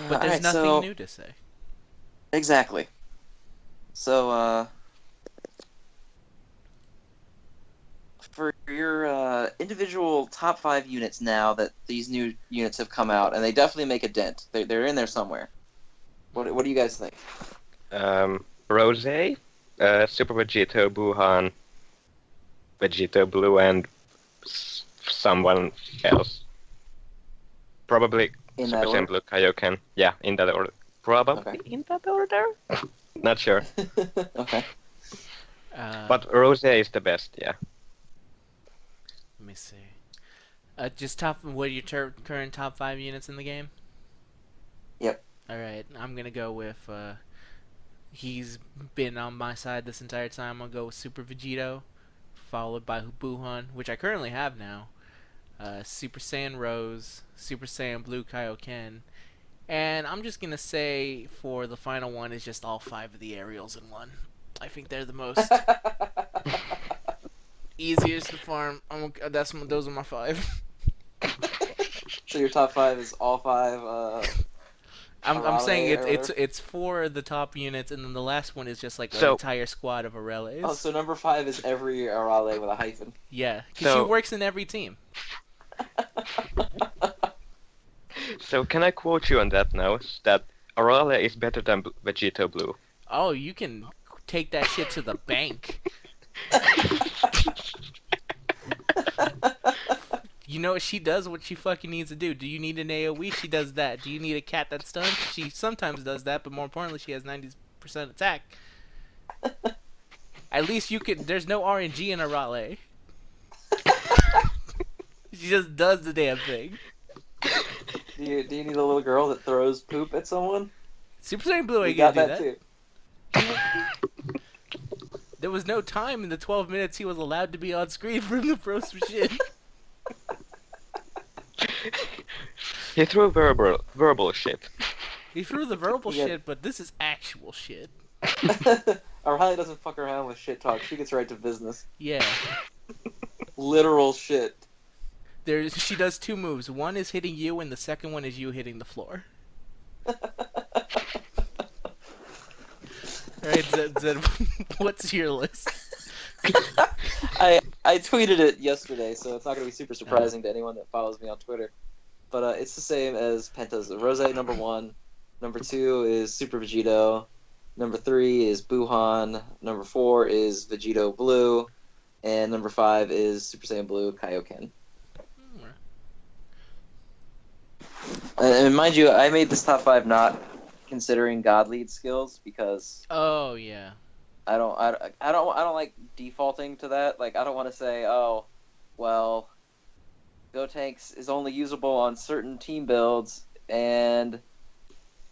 But there's Alright, nothing new to say. Exactly. So, for your individual top 5 units now that these new units have come out, and they definitely make a dent. They're in there somewhere. What do you guys think? Rosé, Super Vegito, Buhan, Vegito Blue, and someone else. Probably In Super that Saiyan order? Blue Kaioken. Yeah, in that order. Probably Okay. in that order? Not sure. Okay. But Rosé is the best, yeah. Let me see. Just what are your current top 5 units in the game? Yep. Alright, I'm gonna go with, he's been on my side this entire time. I'll go with Super Vegito, followed by Buhan, which I currently have now. Super Saiyan Rose, Super Saiyan Blue Kaioken, And I'm just gonna say for the final one is just all 5 of the aerials in one. I think they're the most easiest to farm. Those are my 5. So your top 5 is all 5. I'm saying Arale or whatever? it's 4 of the top units, and then the last one is just like an So, entire squad of Aureles. Oh, so number 5 is every Arale with a hyphen. Yeah, because she so, works in every team. so can I quote you on that now? That Arale is better than Vegito Blue. Oh, you can take that shit to the bank. You know, she does what she fucking needs to do. Do you need an AoE? She does that. Do you need a cat that stuns? She sometimes does that, but more importantly, she has 90% attack. At least you could. There's no RNG in a Raleigh. She just does the damn thing. Do you need a little girl that throws poop at someone? Super Saiyan Blue We ain't got gonna that do that. too. There was no time in the 12 minutes he was allowed to be on screen for him to throw some shit. He threw verbal shit. He threw the verbal Yeah. shit, but this is actual shit. Arale doesn't fuck around with shit talk. She gets right to business. Yeah. Literal shit. She does 2 moves. One is hitting you, and the second one is you hitting the floor. Alright, Zed, what's your list? I tweeted it yesterday, so it's not going to be super surprising to anyone that follows me on Twitter. But it's the same as Penta's. Rosé number 1. Number 2 is Super Vegito. Number 3 is Buhan. Number 4 is Vegito Blue. And number 5 is Super Saiyan Blue Kaioken. And mind you, I made this top 5 not considering God Lead skills because Oh, yeah. I don't like defaulting to that. Like, I don't want to say, oh, well, Gotenks is only usable on certain team builds, and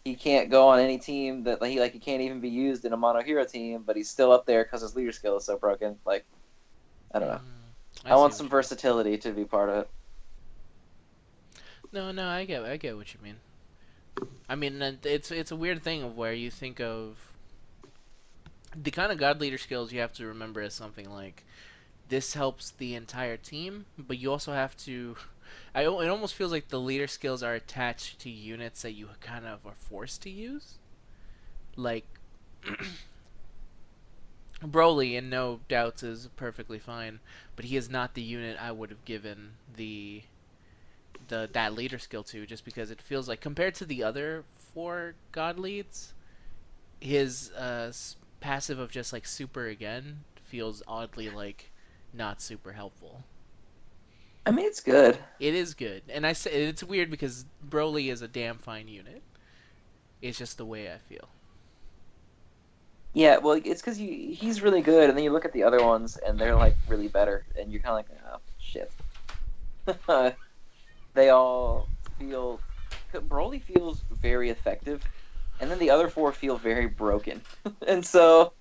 he can't go on any team that he can't even be used in a mono hero team, but he's still up there because his leader skill is so broken. Like, I don't know. I want some versatility to be part of it. No, I get what you mean. I mean, it's a weird thing of where you think of the kind of God Leader skills you have to remember as something like this helps the entire team, but you also have to. It almost feels like the leader skills are attached to units that you kind of are forced to use. Like Broly, in no doubts, is perfectly fine, but he is not the unit I would have given that leader skill to, just because it feels like compared to the other 4 God leads, his passive of just like super again feels oddly like not super helpful. I mean, it's good. It is good, and I say it's weird because Broly is a damn fine unit. It's just the way I feel. Yeah, well, it's because he's really good, and then you look at the other ones, and they're like really better, and you're kind of like, oh shit. They all feel. Broly feels very effective, and then the other 4 feel very broken, and so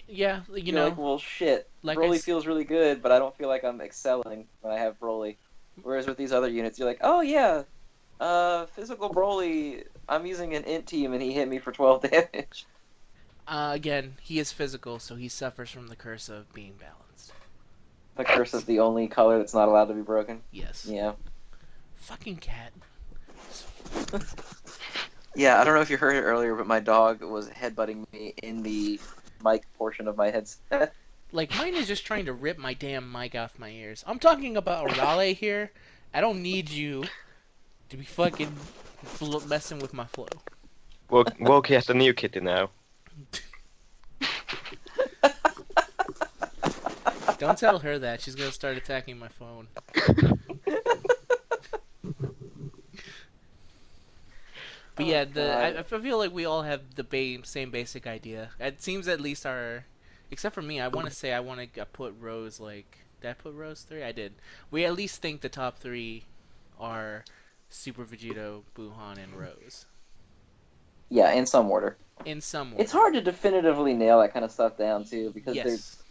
Yeah, you you're know, like, well, shit. like Broly feels really good, but I don't feel like I'm excelling when I have Broly. Whereas with these other units, you're like, oh yeah, physical Broly. I'm using an int team, and he hit me for 12 damage. Again, he is physical, so he suffers from the curse of being balanced. The curse is the only color that's not allowed to be broken. Yes. Yeah. Fucking cat. Yeah, I don't know if you heard it earlier, but my dog was headbutting me in the mic portion of my headset. Like, mine is just trying to rip my damn mic off my ears. I'm talking about Raleigh here. I don't need you to be fucking messing with my flow. Wokey has a new kitty now. Don't tell her that. She's gonna start attacking my phone. But yeah, I feel like we all have the same basic idea. It seems at least except for me, I want to say I want to put Rose like. Did I put Rose 3? I did. We at least think the top 3 are Super Vegito, Buhan, and Rose. Yeah, in some order. In some order. It's hard to definitively nail that kind of stuff down too, because Yes.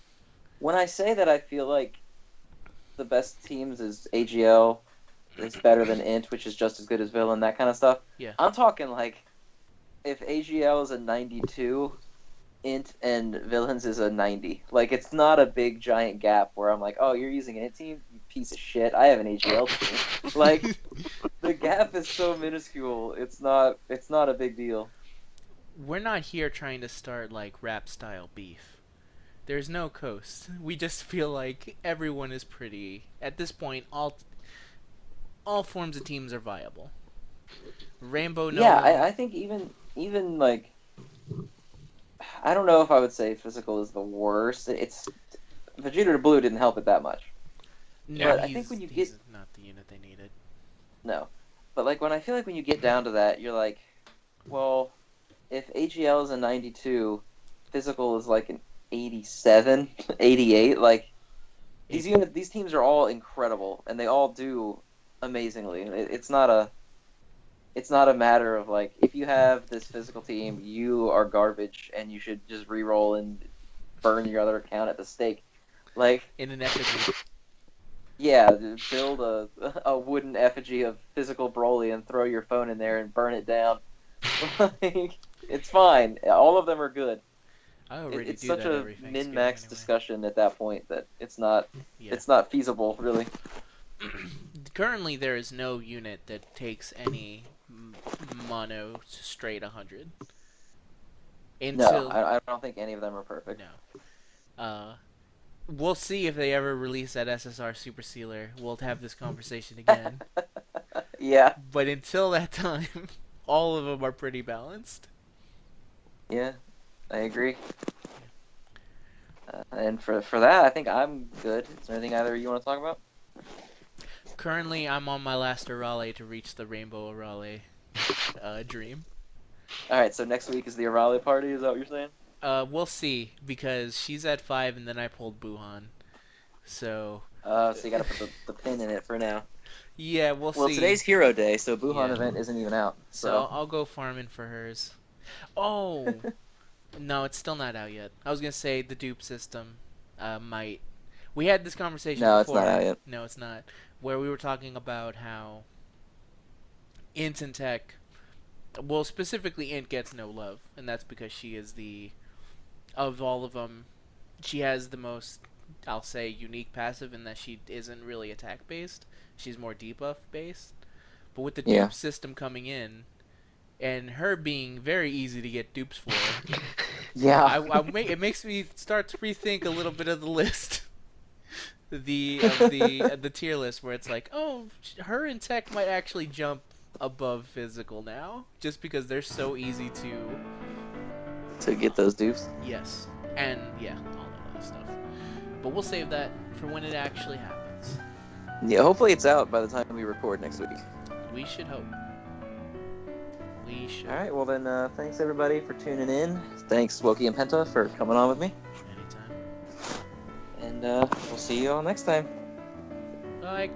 when I say that I feel like the best teams is AGL, is better than int, which is just as good as villain, that kind of stuff. Yeah. I'm talking like if AGL is a 92, int and villains is a 90. Like, it's not a big giant gap where I'm like, oh, you're using an int team, you piece of shit. I have an AGL team. Like, the gap is so minuscule. It's not a big deal. We're not here trying to start like rap style beef. There's no coast. We just feel like everyone is pretty. At this point, all forms of teams are viable. Rainbow, no. Yeah, I think even like, I don't know if I would say physical is the worst. It's Vegeta to Blue didn't help it that much. No, but I think when you he's get not the unit they needed. no, but like when I feel like when you get down to that, you're like, well, if AGL is a 92, physical is like an 87, 88. Like these teams are all incredible and they all do amazingly. It's not a matter of like, if you have this physical team, you are garbage and you should just re-roll and burn your other account at the stake. Like, In an effigy. yeah, build a wooden effigy of physical Broly and throw your phone in there and burn it down. Like, it's fine. All of them are good. I already It's do such that a every Thanksgiving min-max anyway. discussion at that point that it's not Yeah. it's not feasible, really. Currently, there is no unit that takes any mono straight 100. No, I don't think any of them are perfect. No. We'll see if they ever release that SSR Super Sealer. We'll have this conversation again. Yeah, But until that time, all of them are pretty balanced. yeah, I agree. And for that, I think I'm good. Is there anything either you want to talk about? Currently, I'm on my last Arale to reach the Rainbow Arale dream. All right, so next week is the Arale party. Is that what you're saying? We'll see, because she's at 5 and then I pulled Buhan. So So you gotta put the pin in it for now. yeah, we'll Well, see. today's Hero Day, so Buhan Yeah. event isn't even out. So I'll go farming for hers. Oh, no, it's still not out yet. I was gonna say the dupe system might. We had this conversation No, it's before. not out yet. No, it's not. Where we were talking about how Int and Tech, well, specifically Int gets no love, and that's because she is of all of them, she has the most, I'll say, unique passive in that she isn't really attack based. She's more debuff based. But with the Yeah. dupe system coming in, and her being very easy to get dupes for, Yeah. it makes me start to rethink a little bit of the list, the tier list, where it's like, oh, her and Tech might actually jump above physical now, just because they're so easy To get those dupes. yes, and yeah, all that other stuff. But we'll save that for when it actually happens. Yeah, hopefully it's out by the time we record next week. We should hope. We should. All right, well then, thanks everybody for tuning in. Thanks Wokey and Penta for coming on with me, Anytime. and we'll see you all next time. Bye.